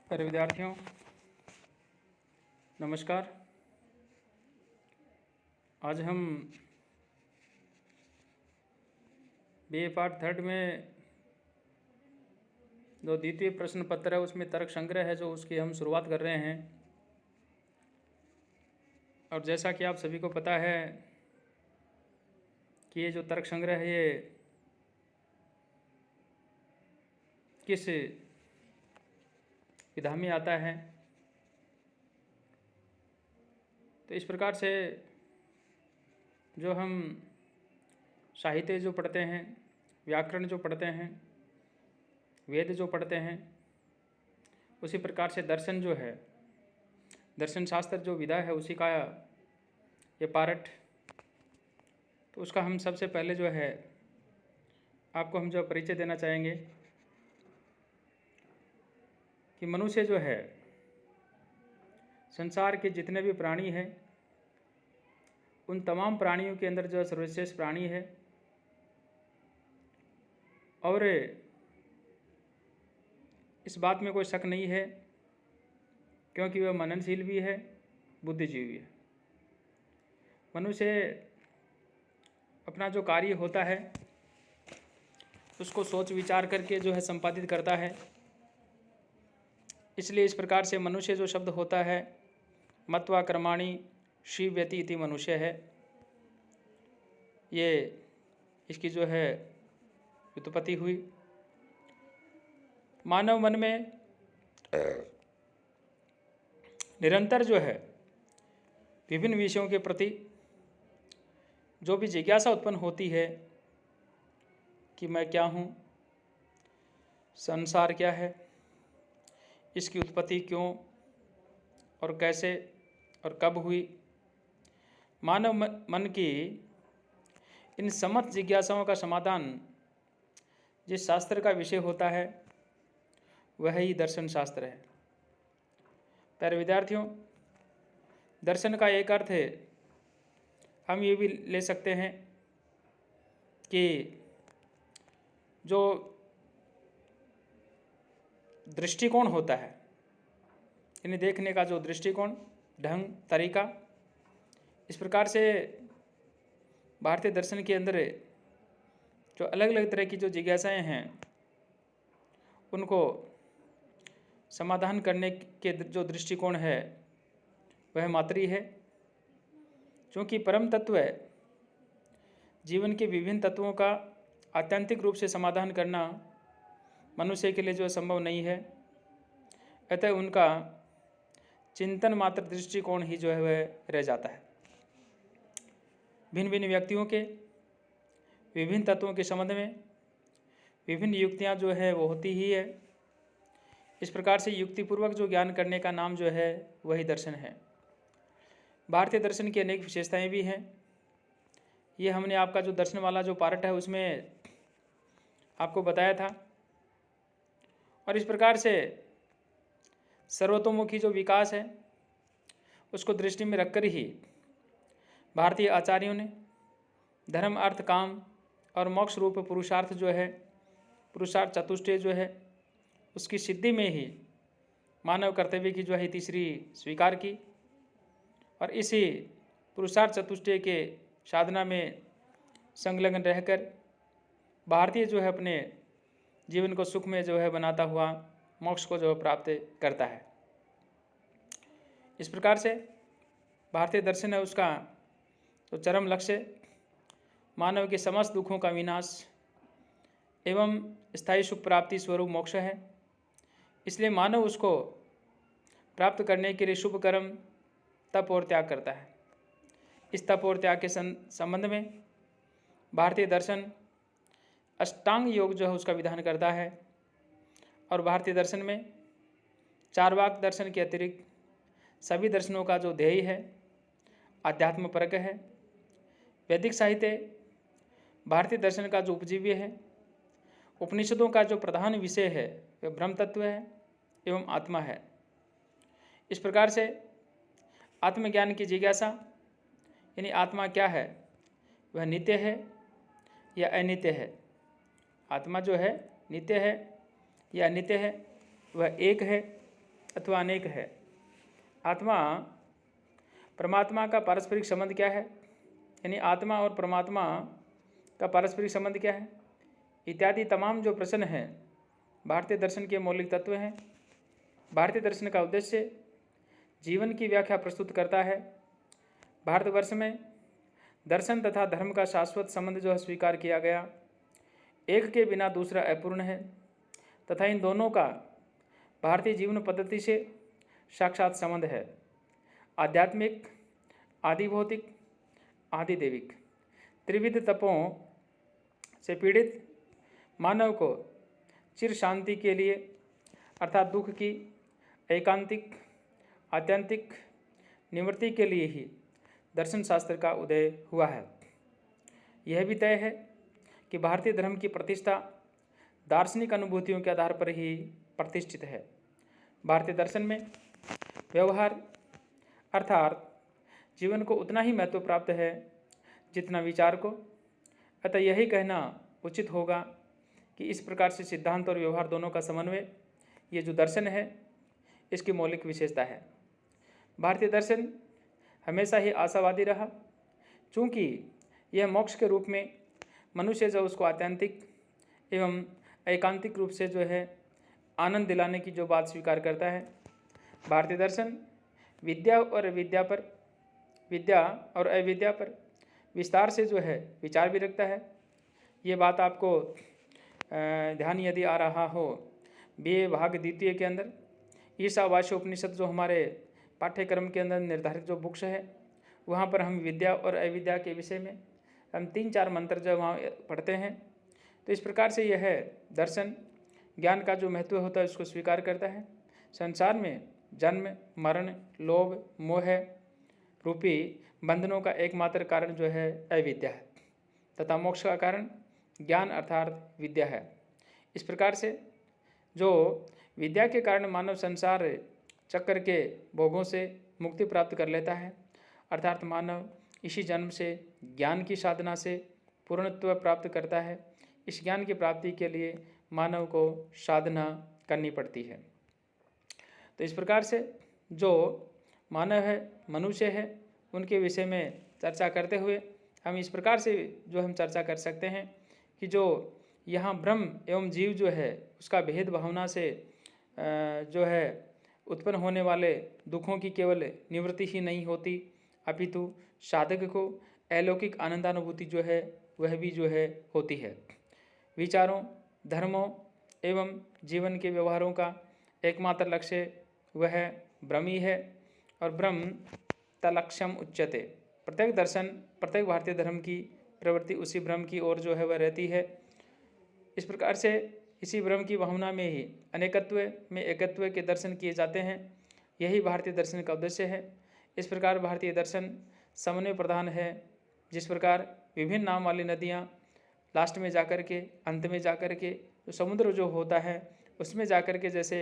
प्यारे विद्यार्थियों, नमस्कार। आज हम बीए पार्ट थर्ड में जो द्वितीय प्रश्न पत्र है उसमें तर्क संग्रह है जो उसकी हम शुरुआत कर रहे हैं। और जैसा कि आप सभी को पता है कि ये जो तर्क संग्रह है ये किस विधा में आता है, तो इस प्रकार से जो हम साहित्य जो पढ़ते हैं, व्याकरण जो पढ़ते हैं, वेद जो पढ़ते हैं, उसी प्रकार से दर्शन जो है, दर्शन शास्त्र जो विधा है उसी का ये पार्ट। तो उसका हम सबसे पहले जो है आपको हम जो परिचय देना चाहेंगे कि मनुष्य जो है संसार के जितने भी प्राणी हैं उन तमाम प्राणियों के अंदर जो सर्वश्रेष्ठ प्राणी है और इस बात में कोई शक नहीं है क्योंकि वह मननशील भी है, बुद्धिजीवी भी है। मनुष्य अपना जो कार्य होता है उसको सोच विचार करके जो है संपादित करता है। इसलिए इस प्रकार से मनुष्य जो शब्द होता है मत्वा कर्माणि शिव्यति इति मनुष्य है, ये इसकी जो है व्युत्पत्ति हुई। मानव मन में निरंतर जो है विभिन्न विषयों के प्रति जो भी जिज्ञासा उत्पन्न होती है कि मैं क्या हूँ, संसार क्या है, इसकी उत्पत्ति क्यों और कैसे और कब हुई, मानव मन की इन समस्त जिज्ञासाओं का समाधान जिस शास्त्र का विषय होता है वह ही दर्शन शास्त्र है। प्यारे विद्यार्थियों, दर्शन का एक अर्थ है, हम ये भी ले सकते हैं कि जो दृष्टिकोण होता है, इन्हें देखने का जो दृष्टिकोण, ढंग, तरीका, इस प्रकार से भारतीय दर्शन के अंदर जो अलग अलग तरह की जो जिज्ञासाएं हैं उनको समाधान करने के जो दृष्टिकोण है वह मात्री है। क्योंकि परम तत्व जीवन के विभिन्न तत्वों का आत्यंतिक रूप से समाधान करना मनुष्य के लिए जो संभव नहीं है, अतः उनका चिंतन मात्र दृष्टिकोण ही जो है वह रह जाता है। भिन्न भिन्न व्यक्तियों के विभिन्न तत्वों के संबंध में विभिन्न युक्तियाँ जो है वो होती ही है। इस प्रकार से युक्तिपूर्वक जो ज्ञान करने का नाम जो है वही दर्शन है। भारतीय दर्शन की अनेक विशेषताएं भी हैं। ये हमने आपका जो दर्शन वाला जो पार्ट है उसमें आपको बताया था। और इस प्रकार से सर्वतोमुखी जो विकास है उसको दृष्टि में रखकर ही भारतीय आचार्यों ने धर्म, अर्थ, काम और मोक्ष रूप पुरुषार्थ जो है, पुरुषार्थ चतुष्टय जो है, उसकी सिद्धि में ही मानव कर्तव्य की जो है तीसरी स्वीकार की। और इसी पुरुषार्थ चतुष्टय के साधना में संलग्न रहकर भारतीय जो है अपने जीवन को सुख में जो है बनाता हुआ मोक्ष को जो प्राप्त करता है। इस प्रकार से भारतीय दर्शन है उसका तो चरम लक्ष्य मानव के समस्त दुखों का विनाश एवं स्थायी सुख प्राप्ति स्वरूप मोक्ष है। इसलिए मानव उसको प्राप्त करने के लिए शुभ कर्म, तप और त्याग करता है। इस तप और त्याग के संबंध में भारतीय दर्शन अष्टांग योग जो है उसका विधान करता है। और भारतीय दर्शन में चारवाक दर्शन के अतिरिक्त सभी दर्शनों का जो ध्येय है आध्यात्म परक है। वैदिक साहित्य भारतीय दर्शन का जो उपजीव्य है, उपनिषदों का जो प्रधान विषय है वह ब्रह्म तत्व है एवं आत्मा है। इस प्रकार से आत्मज्ञान की जिज्ञासा यानी आत्मा क्या है, वह नित्य है या अनित्य है, आत्मा जो है नित्य है या अनित्य है, वह एक है अथवा अनेक है। आत्मा परमात्मा का पारस्परिक संबंध क्या है, यानी आत्मा और परमात्मा का पारस्परिक संबंध क्या है, इत्यादि तमाम जो प्रश्न हैं भारतीय दर्शन के मौलिक तत्व हैं। भारतीय दर्शन का उद्देश्य जीवन की व्याख्या प्रस्तुत करता है। भारतवर्ष में दर्शन तथा धर्म का शाश्वत संबंध जो है स्वीकार किया गया। एक के बिना दूसरा अपूर्ण है तथा इन दोनों का भारतीय जीवन पद्धति से साक्षात संबंध है। आध्यात्मिक, आदि भौतिक, आदि दैविक त्रिविध तपों से पीड़ित मानव को चिर शांति के लिए अर्थात दुख की एकांतिक आत्यंतिक निवृत्ति के लिए ही दर्शन शास्त्र का उदय हुआ है। यह भी तय है कि भारतीय धर्म की प्रतिष्ठा दार्शनिक अनुभूतियों के आधार पर ही प्रतिष्ठित है। भारतीय दर्शन में व्यवहार अर्थात जीवन को उतना ही महत्व प्राप्त है जितना विचार को। अतः यही कहना उचित होगा कि इस प्रकार से सिद्धांत और व्यवहार दोनों का समन्वय ये जो दर्शन है इसकी मौलिक विशेषता है। भारतीय दर्शन हमेशा ही आशावादी रहा, चूँकि यह मोक्ष के रूप में मनुष्य जो उसको आत्यंतिक एवं एकांतिक रूप से जो है आनंद दिलाने की जो बात स्वीकार करता है। भारतीय दर्शन विद्या और अविद्या पर विस्तार से जो है विचार भी रखता है। ये बात आपको ध्यान यदि आ रहा हो BA भाग द्वितीय के अंदर ईशावास्य उपनिषद जो हमारे पाठ्यक्रम के अंदर निर्धारित जो बुक्स है वहाँ पर हम विद्या और अविद्या के विषय में हम 3-4 मंत्र जो वहाँ पढ़ते हैं। तो इस प्रकार से यह दर्शन ज्ञान का जो महत्व होता है उसको स्वीकार करता है। संसार में जन्म, मरण, लोभ, मोह रूपी बंधनों का एकमात्र कारण जो है अविद्या है तथा मोक्ष का कारण ज्ञान अर्थात विद्या है। इस प्रकार से जो विद्या के कारण मानव संसार चक्र के भोगों से मुक्ति प्राप्त कर लेता है, अर्थात मानव इसी जन्म से ज्ञान की साधना से पूर्णत्व प्राप्त करता है। इस ज्ञान की प्राप्ति के लिए मानव को साधना करनी पड़ती है। तो इस प्रकार से जो मानव है, मनुष्य है, उनके विषय में चर्चा करते हुए हम इस प्रकार से जो हम चर्चा कर सकते हैं कि जो यहाँ ब्रह्म एवं जीव जो है उसका भेद भावना से जो है उत्पन्न होने वाले दुखों की केवल निवृत्ति ही नहीं होती, अपितु साधक को अलौकिक आनंदानुभूति जो है वह भी जो है होती है। विचारों, धर्मों एवं जीवन के व्यवहारों का एकमात्र लक्ष्य वह ब्रह्म ही है और ब्रह्म तलक्ष्यम उच्यते। प्रत्येक दर्शन, प्रत्येक भारतीय धर्म की प्रवृत्ति उसी ब्रह्म की ओर जो है वह रहती है। इस प्रकार से इसी ब्रह्म की भावना में ही अनेकत्व में एकत्व के दर्शन किए जाते हैं। यही भारतीय दर्शन का उद्देश्य है। इस प्रकार भारतीय दर्शन समन्वय प्रधान है। जिस प्रकार विभिन्न नाम वाली नदियाँ लास्ट में जाकर के अंत में जाकर के जो समुद्र जो होता है उसमें जाकर के जैसे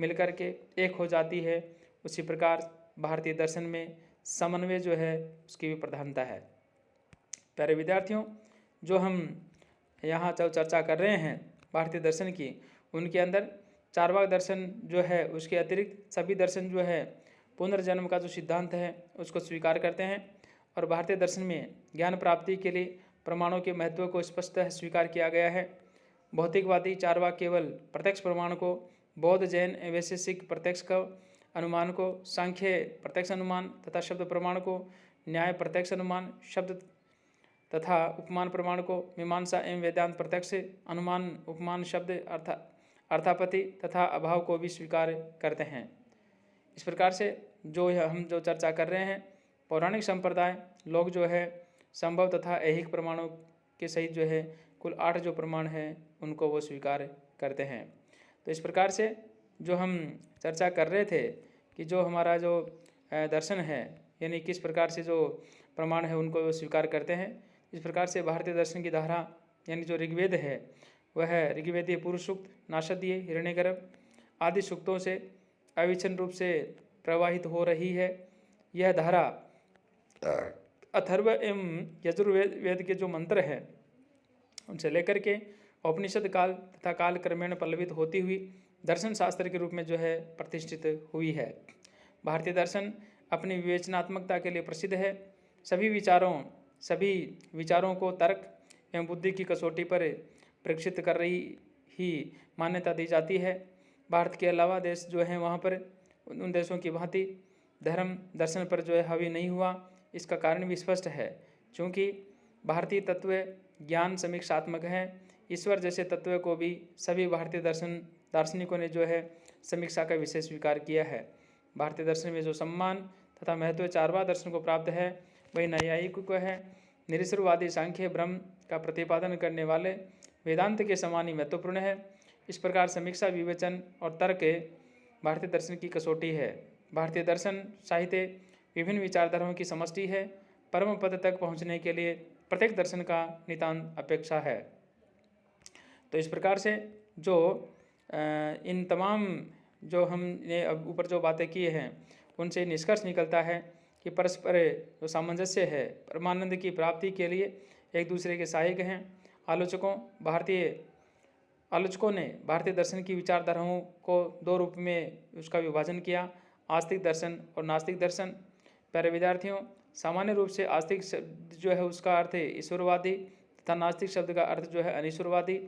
मिलकर के एक हो जाती है, उसी प्रकार भारतीय दर्शन में समन्वय जो है उसकी भी प्रधानता है। प्यारे विद्यार्थियों, जो हम यहाँ जो चर्चा कर रहे हैं भारतीय दर्शन की, उनके अंदर चार्वाक दर्शन जो है उसके अतिरिक्त सभी दर्शन जो है पुनर्जन्म का जो सिद्धांत है उसको स्वीकार करते हैं। और भारतीय दर्शन में ज्ञान प्राप्ति के लिए प्रमाणों के महत्व को स्पष्ट स्वीकार किया गया है। भौतिकवादी चार्वाक केवल प्रत्यक्ष प्रमाण को, बौद्ध जैन वैशेषिक प्रत्यक्ष का अनुमान को, सांख्य प्रत्यक्ष अनुमान तथा शब्द प्रमाण को, न्याय प्रत्यक्ष अनुमान शब्द तथा उपमान प्रमाण को, मीमांसा एवं वेदांत प्रत्यक्ष अनुमान उपमान शब्द अर्थापत्ति तथा अभाव को भी स्वीकार करते हैं। इस प्रकार से जो हम जो चर्चा कर रहे हैं, पौराणिक संप्रदाय लोग जो है संभव तथा ऐहिक प्रमाणों के सहित जो है कुल 8 जो प्रमाण हैं उनको वो स्वीकार करते हैं। तो इस प्रकार से जो हम चर्चा कर रहे थे कि जो हमारा जो दर्शन है यानी किस प्रकार से जो प्रमाण है उनको वो स्वीकार करते हैं। इस प्रकार से भारतीय दर्शन की धारा यानी जो ऋग्वेद है वह ऋग्वेदीय पूर्व सूक्त, नासदीय, हिरण्यगर्भ आदि सूक्तों से अविच्छिन्न रूप से प्रवाहित हो रही है। यह धारा अथर्व एवं यजुर्वेद के जो मंत्र हैं उनसे लेकर के उपनिषद काल तथा काल क्रमेण पल्लवित होती हुई दर्शन शास्त्र के रूप में जो है प्रतिष्ठित हुई है। भारतीय दर्शन अपनी विवेचनात्मकता के लिए प्रसिद्ध है। सभी विचारों को तर्क एवं बुद्धि की कसौटी पर परीक्षित कर रही ही मान्यता दी जाती है। भारत के अलावा देश जो है वहाँ पर उन देशों की भांति धर्म दर्शन पर जो है हावी नहीं हुआ। इसका कारण भी स्पष्ट है, क्योंकि भारतीय तत्व ज्ञान समीक्षात्मक है। ईश्वर जैसे तत्व को भी सभी भारतीय दार्शनिकों ने जो है समीक्षा का विषय स्वीकार किया है। भारतीय दर्शन में जो सम्मान तथा महत्व चारवां दर्शन को प्राप्त है वही न्यायिक को है। निरीश्वरवादी सांख्य ब्रह्म का प्रतिपादन करने वाले वेदांत के समान ही महत्वपूर्ण है। इस प्रकार समीक्षा, विवेचन और तर्क भारतीय दर्शन की कसौटी है। भारतीय दर्शन साहित्य विभिन्न विचारधाराओं की समष्टि है। परम पद तक पहुँचने के लिए प्रत्येक दर्शन का नितांत अपेक्षा है। तो इस प्रकार से जो इन तमाम जो हमने अब ऊपर जो बातें की हैं उनसे निष्कर्ष निकलता है कि परस्पर जो सामंजस्य है परमानंद की प्राप्ति के लिए एक दूसरे के सहायक हैं। आलोचकों ने भारतीय दर्शन की विचारधाराओं को दो रूप में उसका विभाजन किया, आस्तिक दर्शन और नास्तिक दर्शन। प्यारे विद्यार्थियों, सामान्य रूप से आस्तिक शब्द जो है उसका अर्थ है ईश्वरवादी तथा नास्तिक शब्द का अर्थ जो है अनिश्वरवादी।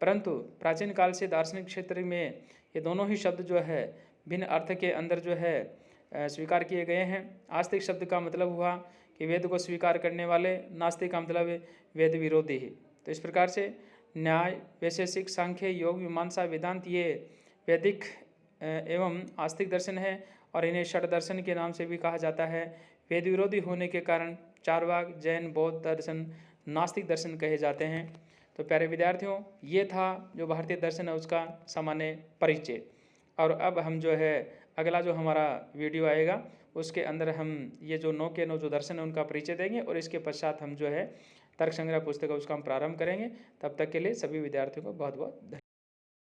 परंतु प्राचीन काल से दार्शनिक क्षेत्र में ये दोनों ही शब्द जो है भिन्न अर्थ के अंदर जो है स्वीकार किए गए हैं। आस्तिक शब्द का मतलब हुआ कि वेद को स्वीकार करने वाले, नास्तिक का मतलब वेद विरोधी है। तो इस प्रकार से न्याय, वैशेषिक, सांख्य, योग, मीमांसा, वेदांत ये वैदिक एवं आस्तिक दर्शन है और इन्हें षड दर्शन के नाम से भी कहा जाता है। वेद विरोधी होने के कारण चारवाक, जैन, बौद्ध दर्शन नास्तिक दर्शन कहे जाते हैं। तो प्यारे विद्यार्थियों, ये था जो भारतीय दर्शन है उसका सामान्य परिचय। और अब हम जो है अगला जो हमारा वीडियो आएगा उसके अंदर हम ये जो 9 के 9 जो दर्शन है उनका परिचय देंगे और इसके पश्चात हम जो है तर्क संग्रह पुस्तक उसका हम प्रारंभ करेंगे। तब तक के लिए सभी विद्यार्थियों को बहुत बहुत धन्यवाद।